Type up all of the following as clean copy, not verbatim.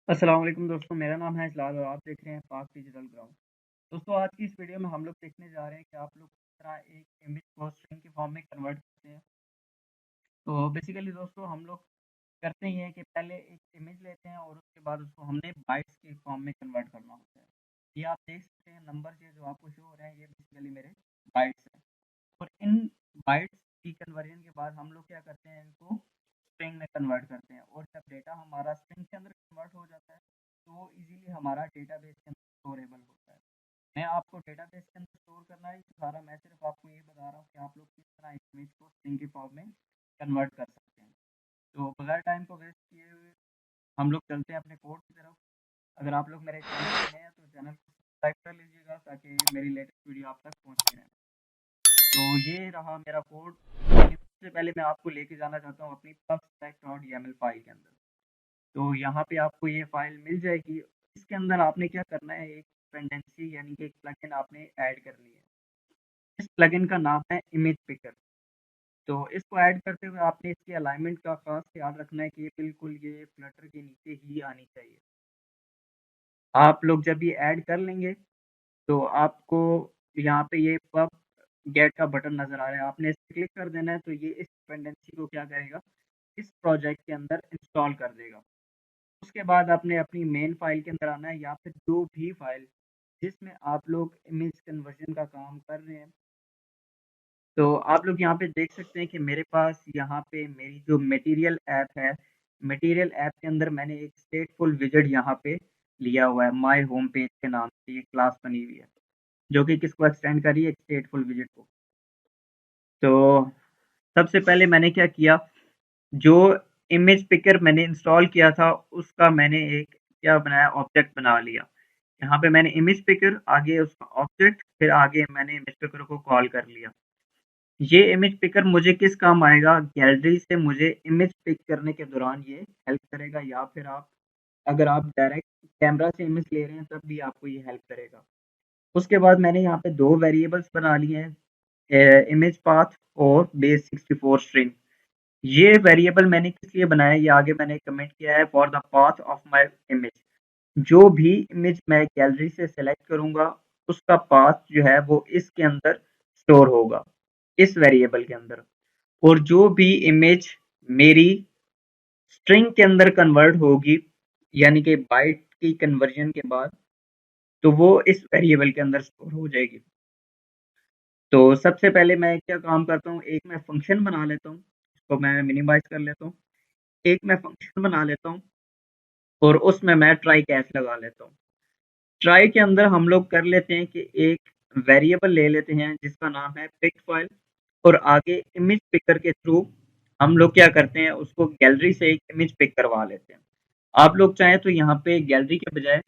अस्सलाम वालेकुम दोस्तों, मेरा नाम है इजलाल और आप देख रहे हैं पाक डिजिटल ग्राउंड। दोस्तों, आज की इस वीडियो में हम लोग देखने जा रहे हैं कि आप लोग किस तरह एक इमेज को स्ट्रिंग की फॉर्म में कन्वर्ट करते हैं। तो बेसिकली दोस्तों हम लोग करते ही हैं कि पहले एक इमेज लेते हैं और उसके बाद उसको हमने बाइट्स की फॉर्म में कन्वर्ट करना होता है। ये आप देख सकते हैं नंबर ये जो आपको शो हो रहे हैं, ये बेसिकली मेरे बाइट्स हैं। और इन बाइट्स की कन्वर्जन के बाद हम लोग क्या करते हैं, इनको स्ट्रिंग में कन्वर्ट करते हैं। और जब डेटा हमारा स्ट्रिंग के अंदर कन्वर्ट हो जाता है तो वो इजीली हमारा डेटाबेस के अंदर स्टोरेबल होता है। मैं आपको डेटाबेस के अंदर स्टोर करना ही सिखा रहा, मैं सिर्फ आपको ये बता रहा हूँ कि आप लोग किस तरह इस इमेज को स्ट्रिंग की फॉर्म में कन्वर्ट कर सकते हैं। तो बगैर टाइम को वेस्ट किए हुए हम लोग चलते हैं अपने कोड की तरफ। अगर आप लोग मेरे चैनल पर नए हैं तो चैनल को सब्सक्राइब कर लीजिएगा ताकि मेरी लेटेस्ट वीडियो आप तक पहुँचती रहे। तो ये रहा मेरा कोड। लेकिन सबसे पहले मैं आपको लेके जाना चाहता हूँ अपनी pubspec.yaml फाइल के अंदर। तो यहाँ पे आपको ये फाइल मिल जाएगी। इसके अंदर आपने क्या करना है, एक डिपेंडेंसी यानी कि एक प्लगइन आपने ऐड करनी है। इस प्लगइन का नाम है इमेज पिकर। तो इसको ऐड करते हुए आपने इसकी अलाइनमेंट का खास ख्याल रखना है कि ये बिल्कुल ये फ्लटर के नीचे ही आनी चाहिए। आप लोग जब ये ऐड कर लेंगे तो आपको यहाँ पे ये पब गेट का बटन नज़र आ रहा है, आपने इस पे क्लिक कर देना है। तो ये इस डिपेंडेंसी को क्या करेगा, इस प्रोजेक्ट के अंदर इंस्टॉल कर देगा। उसके बाद आपने अपनी मेन फाइल के अंदर आना है या फिर जो भी फाइल जिसमें आप लोग इमेज कन्वर्जन का काम कर रहे हैं। तो आप लोग यहाँ पे देख सकते हैं कि मेरे पास यहाँ पे मेरी जो मटेरियल ऐप है, मटेरियल ऐप के अंदर मैंने एक स्टेटफुल विजेट यहाँ पे लिया हुआ है। माय होम पेज के नाम से ये क्लास बनी हुई है, जो कि किसको एक्सटेंड कर रही है, एक स्टेटफुल विजेट को। तो सबसे पहले मैंने क्या किया, जो इमेज पिकर मैंने इंस्टॉल किया था उसका मैंने एक क्या बनाया, ऑब्जेक्ट बना लिया। यहाँ पे मैंने इमेज पिकर, आगे उसका ऑब्जेक्ट, फिर आगे मैंने इमेज पिकर को कॉल कर लिया। ये इमेज पिकर मुझे किस काम आएगा, गैलरी से मुझे इमेज पिक करने के दौरान ये हेल्प करेगा, या फिर आप अगर आप डायरेक्ट कैमरा से इमेज ले रहे हैं तब भी आपको ये हेल्प करेगा। उसके बाद मैंने यहाँ पे दो वेरिएबल्स बना लिए हैं, इमेज पाथ और बेस 64 स्ट्रिंग। ये वेरिएबल मैंने किस लिए बनाया, ये आगे मैंने कमेंट किया है, for the path of my image. जो भी इमेज मैं गैलरी से सेलेक्ट करूंगा उसका पाथ जो है वो इसके अंदर स्टोर होगा, इस वेरिएबल के अंदर। और जो भी इमेज मेरी स्ट्रिंग के अंदर कन्वर्ट होगी, यानी कि बाइट की कन्वर्जन के बाद, तो वो इस वेरिएबल के अंदर स्टोर हो जाएगी। तो सबसे पहले मैं क्या काम करता हूँ, एक मैं फंक्शन बना लेता हूँ, इसको मैं मिनिमाइज कर लेता हूँ। एक मैं फंक्शन बना लेता हूँ और उसमें मैं ट्राई कैच लगा लेता हूँ। ट्राई के अंदर हम लोग कर लेते हैं कि एक वेरिएबल ले लेते हैं जिसका नाम है पिक फाइल, और आगे इमेज पिकर के थ्रू हम लोग क्या करते हैं, उसको गैलरी से एक इमेज पिक करवा लेते हैं। आप लोग चाहें तो यहाँ पे गैलरी के बजाय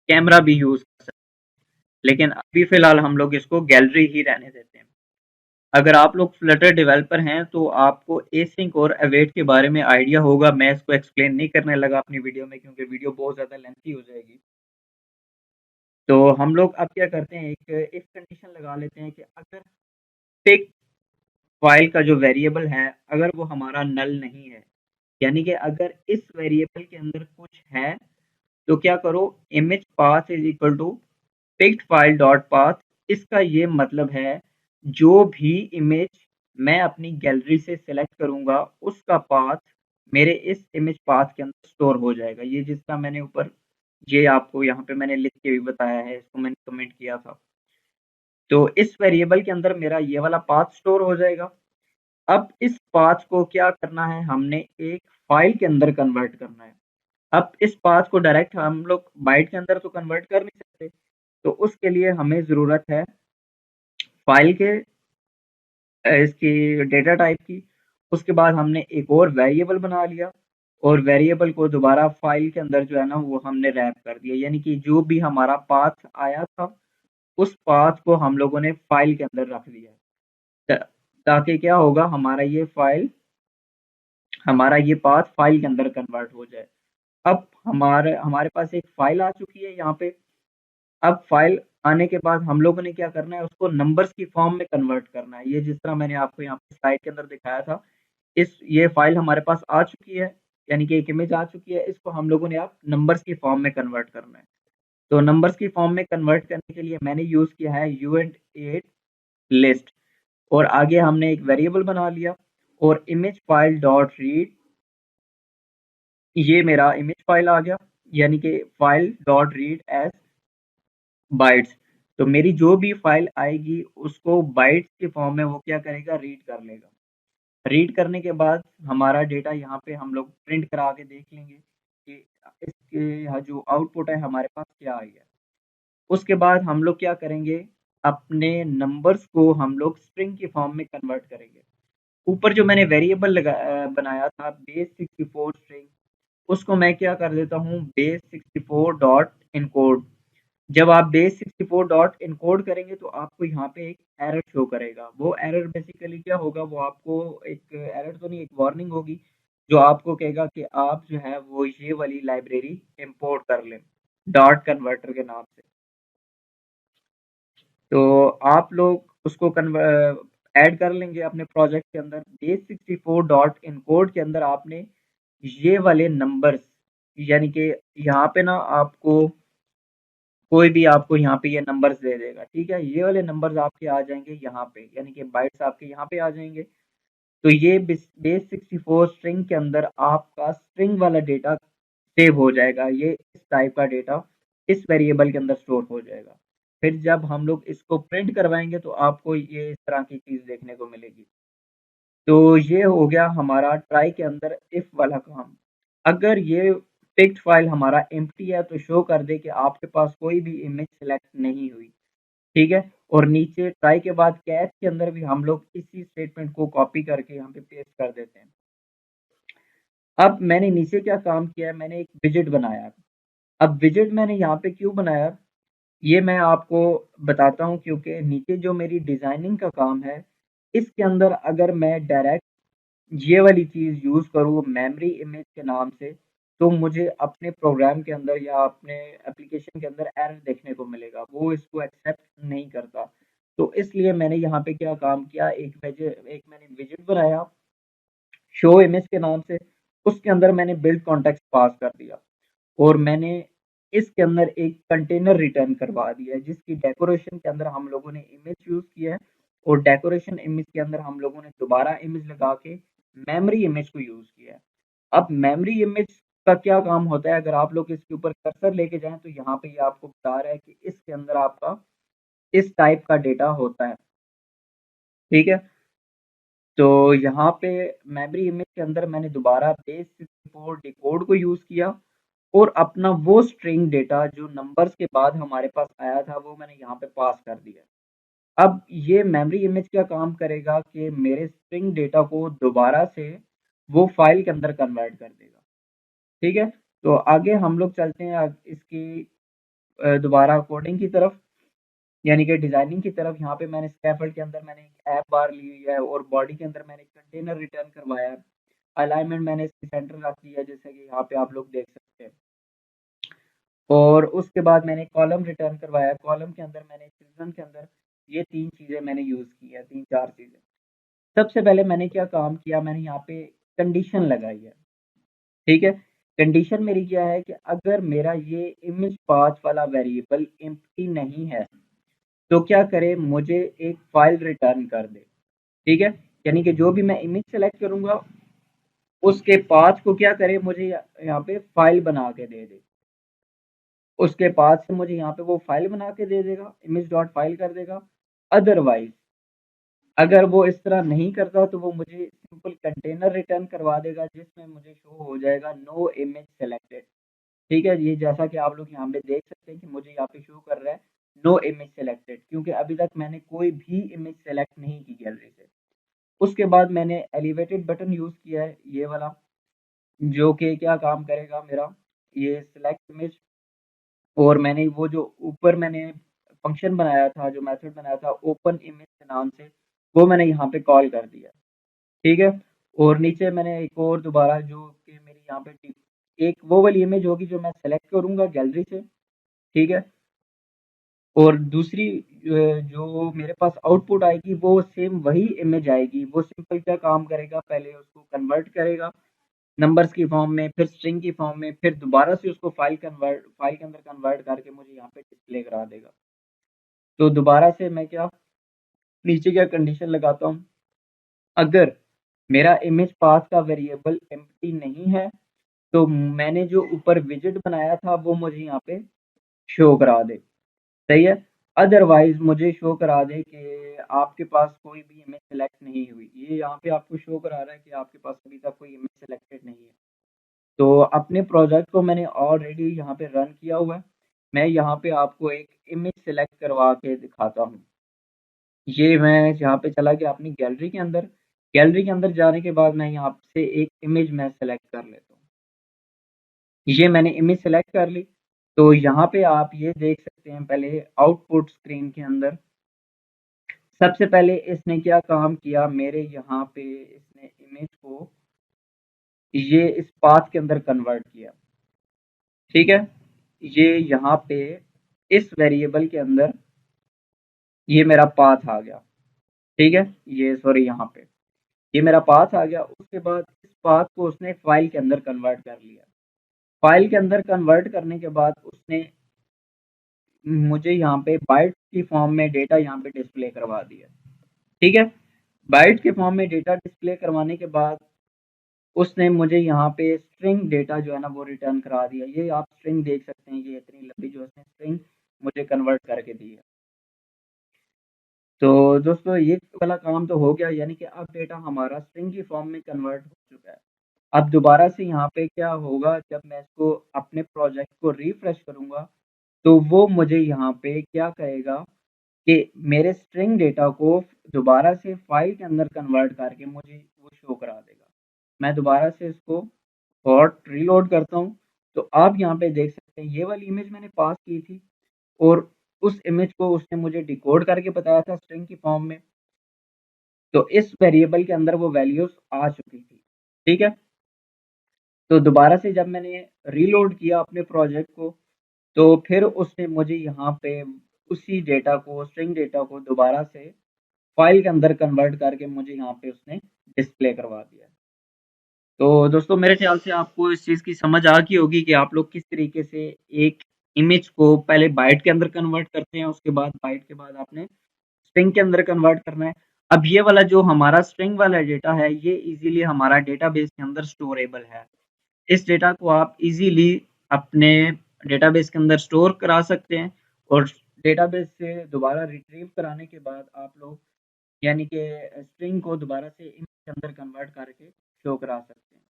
कैमरा भी यूज कर सकते हैं, लेकिन अभी फिलहाल हम लोग इसको गैलरी ही रहने देते हैं। अगर आप लोग फ्लटर डेवलपर हैं तो आपको एसिंक और अवेट के बारे में आइडिया होगा। मैं इसको एक्सप्लेन नहीं करने लगा अपनी वीडियो में क्योंकि वीडियो बहुत ज़्यादा लेंथी हो जाएगी। तो हम लोग अब क्या करते हैं, एक इफ कंडीशन लगा लेते हैं कि अगर पिक फाइल का जो वेरिएबल है अगर वो हमारा नल नहीं है, यानी कि अगर इस वेरिएबल के अंदर कुछ है, तो क्या करो, image path is equal to picked file dot path. इसका ये मतलब है जो भी इमेज मैं अपनी गैलरी से सेलेक्ट करूंगा उसका पाथ मेरे इस इमेज पाथ के अंदर स्टोर हो जाएगा। ये जिसका मैंने ऊपर, ये आपको यहाँ पे मैंने लिख के भी बताया है, इसको मैंने कमेंट किया था। तो इस वेरिएबल के अंदर मेरा ये वाला पाथ स्टोर हो जाएगा। अब इस पाथ को क्या करना है, हमने एक फाइल के अंदर कन्वर्ट करना है। अब इस पाथ को डायरेक्ट हम लोग बाइट के अंदर तो कन्वर्ट कर नहीं सकते, तो उसके लिए हमें ज़रूरत है फाइल के इसकी डेटा टाइप की। उसके बाद हमने एक और वेरिएबल बना लिया और वेरिएबल को दोबारा फाइल के अंदर जो है ना वो हमने रैप कर दिया, यानी कि जो भी हमारा पाथ आया था उस पाथ को हम लोगों ने फाइल के अंदर रख दिया ताकि क्या होगा, हमारा ये पाथ फाइल के अंदर कन्वर्ट हो जाए। अब हमारे हमारे पास एक फाइल आ चुकी है यहाँ पे। अब फाइल आने के बाद हम लोगों ने क्या करना है, उसको नंबर्स की फॉर्म में कन्वर्ट करना है। ये जिस तरह मैंने आपको यहाँ पे स्लाइड के अंदर दिखाया था, ये फाइल हमारे पास आ चुकी है। यानी कि एक इमेज आ चुकी है, इसको हम लोगों ने अब नंबर्स की फॉर्म में कन्वर्ट करना है। तो नंबर्स की फॉर्म में कन्वर्ट करने के लिए मैंने यूज़ किया है uint8 लिस्ट, और आगे हमने एक वेरिएबल बना लिया, और इमेज फाइल डॉट रीड, ये मेरा इमेज फाइल आ गया, यानी कि file dot read as bytes. तो मेरी जो भी फाइल आएगी उसको बाइट्स की फॉर्म में वो क्या करेगा, रीड कर लेगा। रीड करने के बाद हमारा डेटा यहाँ पे हम लोग प्रिंट करा के देख लेंगे कि इसके यहाँ जो आउटपुट है हमारे पास क्या आई है। उसके बाद हम लोग क्या करेंगे, अपने नंबर्स को हम लोग स्ट्रिंग की फॉर्म में कन्वर्ट करेंगे। ऊपर जो मैंने वेरिएबल बनाया था बेस 64 स्ट्रिंग, उसको मैं क्या कर देता हूँ, बेस 64 डॉट इनकोड। जब आप बेस 64 डॉट इनकोड करेंगे तो आपको यहाँ पे एक एरर शो करेगा। वो एरर बेसिकली क्या होगा, वो आपको एक एरर तो नहीं, एक वार्निंग होगी जो आपको कहेगा कि आप जो है वो ये वाली लाइब्रेरी इंपोर्ट कर लें डॉट कन्वर्टर के नाम से। तो आप लोग उसको ऐड कर लेंगे अपने प्रोजेक्ट के अंदर। बेस 64 डॉट इनकोड के अंदर आपने ये वाले नंबर्स, यानी कि यहाँ पे ना आपको कोई भी आपको यहाँ पे ये नंबर्स दे देगा, ठीक है। ये वाले नंबर्स आपके आ जाएंगे यहाँ पे, यानी कि बाइट्स आपके यहाँ पे आ जाएंगे। तो ये बेस 64 स्ट्रिंग के अंदर आपका स्ट्रिंग वाला डेटा सेव हो जाएगा। ये इस टाइप का डेटा इस वेरिएबल के अंदर स्टोर हो जाएगा। फिर जब हम लोग इसको प्रिंट करवाएंगे तो आपको ये इस तरह की चीज़ देखने को मिलेगी। तो ये हो गया हमारा ट्राई के अंदर इफ वाला काम। अगर ये टेक्स्ट फाइल हमारा एम्प्टी है तो शो कर दे कि आपके पास कोई भी इमेज सेलेक्ट नहीं हुई, ठीक है। और नीचे ट्राई के बाद कैच के अंदर भी हम लोग इसी स्टेटमेंट को कॉपी करके यहाँ पे पेस्ट कर देते हैं। अब मैंने नीचे क्या काम किया है, मैंने एक विजेट बनाया। अब विजेट मैंने यहाँ पे क्यों बनाया, ये मैं आपको बताता हूँ, क्योंकि नीचे जो मेरी डिजाइनिंग का काम है इसके अंदर अगर मैं डायरेक्ट ये वाली चीज़ यूज़ करूँ मेमोरी इमेज के नाम से, तो मुझे अपने प्रोग्राम के अंदर या अपने एप्लीकेशन के अंदर एरर देखने को मिलेगा, वो इसको एक्सेप्ट नहीं करता। तो इसलिए मैंने यहाँ पे क्या काम किया, एक मैंने विजेट बनाया शो इमेज के नाम से, उसके अंदर मैंने बिल्ड कॉन्टेक्स्ट पास कर दिया, और मैंने इसके अंदर एक कंटेनर रिटर्न करवा दिया है जिसकी डेकोरेशन के अंदर हम लोगों ने इमेज यूज़ किया है, और डेकोरेशन इमेज के अंदर हम लोगों ने दोबारा इमेज लगा के मेमोरी इमेज को यूज़ किया है। अब मेमोरी इमेज का क्या काम होता है, अगर आप लोग इसके ऊपर कर्सर लेके जाएं तो यहाँ पे ये आपको बता रहा है कि इसके अंदर आपका इस टाइप का डेटा होता है, ठीक है। तो यहाँ पे मेमोरी इमेज के अंदर मैंने दोबारा बेस 64 डिकोड को यूज़ किया, और अपना वो स्ट्रिंग डेटा जो नंबर्स के बाद हमारे पास आया था वो मैंने यहाँ पे पास कर दिया। अब ये मेमोरी इमेज क्या काम करेगा कि मेरे स्ट्रिंग डेटा को दोबारा से वो फाइल के अंदर कन्वर्ट कर देगा, ठीक है। तो आगे हम लोग चलते हैं इसकी दोबारा कोडिंग की तरफ, यानी कि डिजाइनिंग की तरफ। यहाँ पे मैंने स्कैफोल्ड के अंदर मैंने एक ऐप बार ली हुई है, और बॉडी के अंदर मैंने कंटेनर रिटर्न करवाया है। अलाइनमेंट मैंने इसकी सेंटर रख दी है, जैसे कि यहाँ पे आप लोग देख सकते हैं। और उसके बाद मैंने कॉलम रिटर्न करवाया, कॉलम के अंदर मैंने चिल्ड्रन के अंदर ये 3 चीज़ें मैंने यूज़ की है, 3-4 चीज़ें। सबसे पहले मैंने क्या काम किया, मैंने यहाँ पे कंडीशन लगाई है, ठीक है। कंडीशन मेरी क्या है कि अगर मेरा ये इमेज पाथ वाला वेरिएबल एम्प्टी नहीं है तो क्या करे, मुझे एक फाइल रिटर्न कर दे, ठीक है। यानी कि जो भी मैं इमेज सेलेक्ट करूँगा उसके पाथ को क्या करे, मुझे यहाँ पे फाइल बना के दे दे। उसके पाथ से मुझे यहाँ पे वो फाइल बना के दे देगा, इमेज डॉट फाइल कर देगा। अदरवाइज अगर वो इस तरह नहीं करता तो वो मुझे सिंपल कंटेनर रिटर्न करवा देगा जिसमें मुझे शो हो जाएगा नो इमेज सेलेक्टेड, ठीक है। ये जैसा कि आप लोग यहाँ पे देख सकते हैं कि मुझे यहाँ पे शो कर रहा है नो इमेज सेलेक्टेड, क्योंकि अभी तक मैंने कोई भी इमेज सेलेक्ट नहीं की गैलरी से। उसके बाद मैंने एलिवेटेड बटन यूज़ किया है, ये वाला, जो कि क्या काम करेगा मेरा, ये सिलेक्ट इमेज, और मैंने वो जो ऊपर मैंने फंक्शन बनाया था, जो मेथड बनाया था ओपन इमेज के नाम से, वो मैंने यहाँ पे कॉल कर दिया, ठीक है। और नीचे मैंने एक और दोबारा जो कि मेरी यहाँ पे एक वो वाली इमेज होगी जो मैं सेलेक्ट करूँगा गैलरी से, ठीक है। और दूसरी जो मेरे पास आउटपुट आएगी वो सेम वही इमेज आएगी। वो सिंपल क्या काम करेगा, पहले उसको कन्वर्ट करेगा नंबर्स की फॉर्म में, फिर स्ट्रिंग की फॉर्म में, फिर दोबारा से उसको फाइल के अंदर कन्वर्ट करके मुझे यहाँ पे डिस्प्ले करा देगा। तो दोबारा से मैं क्या नीचे क्या कंडीशन लगाता हूँ, अगर मेरा इमेज पाथ का वेरिएबल एम्प्टी नहीं है तो मैंने जो ऊपर विजिट बनाया था वो मुझे यहाँ पे शो करा दे, सही है। अदरवाइज मुझे शो करा दे कि आपके पास कोई भी इमेज सेलेक्ट नहीं हुई। ये यहाँ पे आपको शो करा रहा है कि आपके पास अभी तक कोई इमेज सेलेक्टेड नहीं है। तो अपने प्रोजेक्ट को मैंने ऑलरेडी यहाँ पे रन किया हुआ है। मैं यहाँ पे आपको एक इमेज सेलेक्ट करवा के दिखाता हूँ। ये मैं यहाँ पे चला गया अपनी गैलरी के अंदर जाने के बाद मैं यहाँ से एक इमेज मैं सेलेक्ट कर लेता हूँ। ये मैंने इमेज सेलेक्ट कर ली। तो यहाँ पे आप ये देख सकते हैं, पहले आउटपुट स्क्रीन के अंदर सबसे पहले इसने क्या काम किया, मेरे यहाँ पे इसने इमेज को ये इस पाथ के अंदर कन्वर्ट किया, ठीक है। ये यहाँ पे इस वेरिएबल के अंदर ये मेरा पाथ आ गया, ठीक है। ये सॉरी यहाँ पे ये मेरा पाथ आ गया। उसके बाद इस पाथ को उसने फाइल के अंदर कन्वर्ट कर लिया। फाइल के अंदर कन्वर्ट करने के बाद उसने मुझे यहाँ पे बाइट की फॉर्म में डेटा यहाँ पे डिस्प्ले करवा दिया, ठीक है। बाइट के फॉर्म में डेटा डिस्प्ले करवाने के बाद उसने मुझे यहाँ पे स्ट्रिंग डेटा जो है ना वो रिटर्न करा दिया। ये आप स्ट्रिंग देख सकते हैं, ये इतनी लंबी जो उसने स्ट्रिंग मुझे कन्वर्ट करके दी है। तो दोस्तों ये वाला काम तो हो गया, यानी कि अब डेटा हमारा स्ट्रिंग की फॉर्म में कन्वर्ट हो चुका है। अब दोबारा से यहाँ पे क्या होगा, जब मैं इसको अपने प्रोजेक्ट को रिफ्रेश करूँगा तो वो मुझे यहाँ पे क्या कहेगा कि मेरे स्ट्रिंग डेटा को दोबारा से फाइल के अंदर कन्वर्ट करके मुझे वो शो करा देगा। मैं दोबारा से इसको और रीलोड करता हूँ। तो आप यहाँ पे देख सकते हैं ये वाली इमेज मैंने पास की थी और उस इमेज को उसने मुझे डिकोड करके बताया था स्ट्रिंग की फॉर्म में। तो इस वेरिएबल के अंदर वो वैल्यूज आ चुकी थी, ठीक है। तो दोबारा से जब मैंने रीलोड किया अपने प्रोजेक्ट को तो फिर उसने मुझे यहाँ पे उसी डेटा को स्ट्रिंग डेटा को दोबारा से फाइल के अंदर कन्वर्ट करके मुझे यहाँ पे उसने डिस्प्ले करवा दिया। तो दोस्तों मेरे ख्याल से आपको इस चीज़ की समझ आ गई होगी कि आप लोग किस तरीके से एक इमेज को पहले बाइट के अंदर कन्वर्ट करते हैं, उसके बाद बाइट के बाद आपने स्ट्रिंग के अंदर कन्वर्ट करना है। अब ये वाला जो हमारा स्ट्रिंग वाला डेटा है ये इजीली हमारा डेटाबेस के अंदर स्टोरेबल है। इस डेटा को आप इजीली अपने डेटाबेस के अंदर स्टोर करा सकते हैं और डेटाबेस से दोबारा रिट्रीव कराने के बाद आप लोग यानी कि स्ट्रिंग को दोबारा से इमेज के अंदर कन्वर्ट करके शो करा सकते हैं।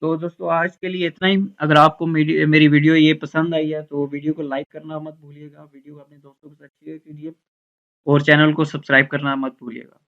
तो दोस्तों आज के लिए इतना ही। अगर आपको मेरी वीडियो ये पसंद आई है तो वीडियो को लाइक करना मत भूलिएगा, वीडियो को अपने दोस्तों के साथ शेयर कीजिए और चैनल को सब्सक्राइब करना मत भूलिएगा।